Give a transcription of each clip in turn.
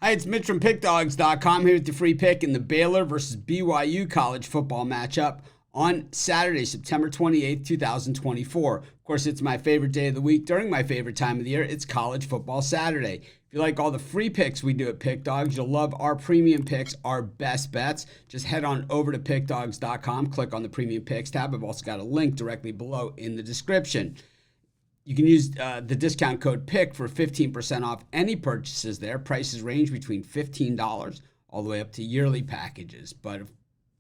Hi, it's Mitch from Pickdawgz.com here with the free pick in the Baylor versus BYU college football matchup on Saturday, September 28th, 2024. Of course, it's my favorite day of the week during my favorite time of the year. It's College Football Saturday. If you like all the free picks we do at Pickdawgz, you'll love our premium picks, our best bets. Just head on over to Pickdawgz.com, click on the premium picks tab. I've also got a link directly below in the description. You can use the discount code PICK for 15% off any purchases there. Prices range between $15 all the way up to yearly packages. But of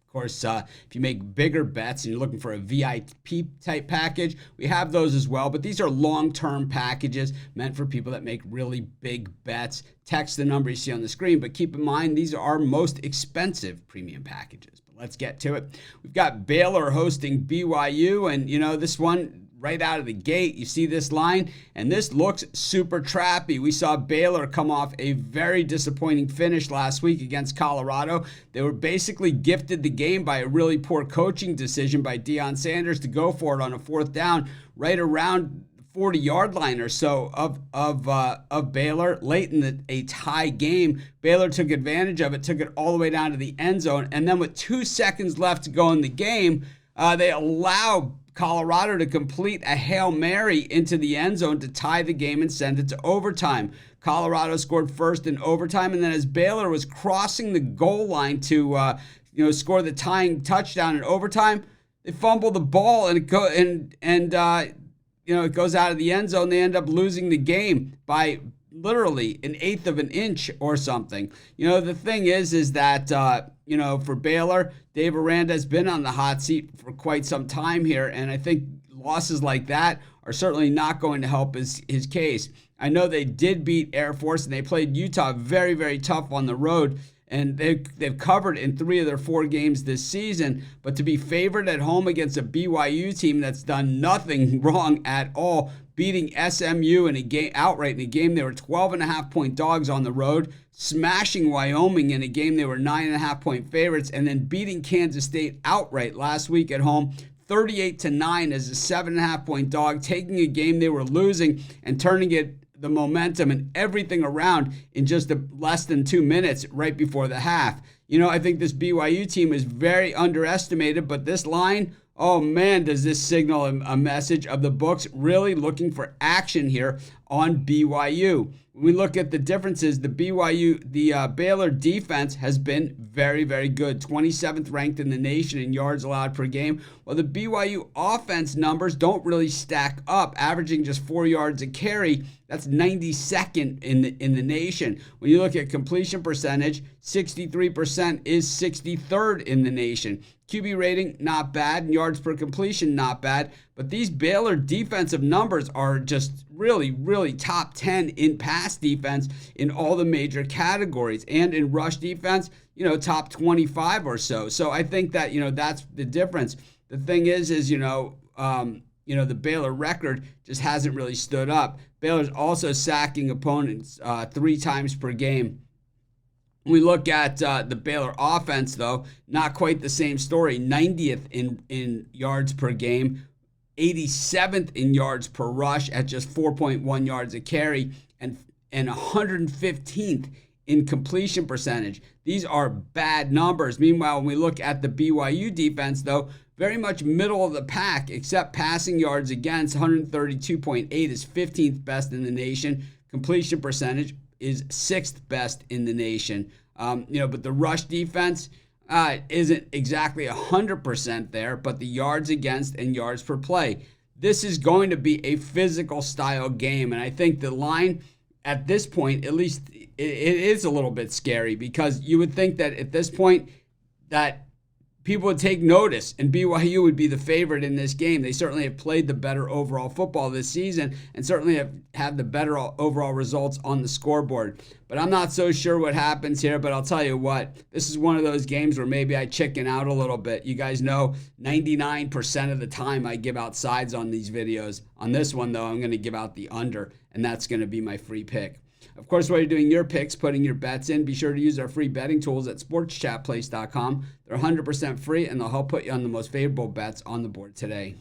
course, if you make bigger bets and you're looking for a VIP type package, we have those as well. But these are long-term packages meant for people that make really big bets. Text the number you see on the screen, but keep in mind these are our most expensive premium packages. But let's get to it. We've got Baylor hosting BYU, and this one, right out of the gate, you see this line, and this looks super trappy. We saw Baylor come off a very disappointing finish last week against Colorado. They were basically gifted the game by a really poor coaching decision by Deion Sanders to go for it on a fourth down right around the 40-yard line or so of Baylor. Late in a tie game, Baylor took advantage of it, took it all the way down to the end zone, and then with 2 seconds left to go in the game, they allow Colorado to complete a Hail Mary into the end zone to tie the game and send it to overtime. Colorado scored first in overtime, and then as Baylor was crossing the goal line to score the tying touchdown in overtime, they fumble the ball and it goes out of the end zone. They end up losing the game by literally an eighth of an inch or something. The thing is that for Baylor, Dave Aranda has been on the hot seat for quite some time here, and I think losses like that are certainly not going to help his case. I know they did beat Air Force, and they played Utah very, very tough on the road, and they've covered in 3 of their 4 games this season. But to be favored at home against a BYU team that's done nothing wrong at all, beating SMU in a game outright in a game they were 12.5-point dogs on the road, smashing Wyoming in a game they were 9.5-point favorites, and then beating Kansas State outright last week at home 38-9 as a 7.5-point dog, taking a game they were losing and turning it the momentum and everything around in just less than 2 minutes right before the half. I think this BYU team is very underestimated, but this line, oh man, does this signal a message of the books really looking for action here on BYU. When we look at the differences, the Baylor defense has been very, very good. 27th ranked in the nation in yards allowed per game. While the BYU offense numbers don't really stack up, averaging just 4 yards a carry. That's 92nd in the nation. When you look at completion percentage, 63% is 63rd in the nation. QB rating, not bad. And yards per completion, not bad. But these Baylor defensive numbers are just really, really top 10 in pass defense in all the major categories. And in rush defense, top 25 or so. So I think that, that's the difference. The thing is the Baylor record just hasn't really stood up. Baylor's also sacking opponents 3 times per game. When we look at the Baylor offense, though, not quite the same story. 90th in yards per game, 87th in yards per rush at just 4.1 yards a carry, and 115th in completion percentage. These are bad numbers. Meanwhile, when we look at the BYU defense, though, very much middle of the pack, except passing yards against, 132.8 is 15th best in the nation. Completion percentage is 6th best in the nation. But the rush defense isn't exactly 100% there, but the yards against and yards per play. This is going to be a physical style game, and I think the line at this point, at least it is a little bit scary, because you would think that at this point that people would take notice and BYU would be the favorite in this game. They certainly have played the better overall football this season and certainly have had the better overall results on the scoreboard. But I'm not so sure what happens here, but I'll tell you what, this is one of those games where maybe I chicken out a little bit. You guys know 99% of the time I give out sides on these videos. On this one, though, I'm going to give out the under, and that's going to be my free pick. Of course, while you're doing your picks, putting your bets in, be sure to use our free betting tools at sportschatplace.com. They're 100% free, and they'll help put you on the most favorable bets on the board today.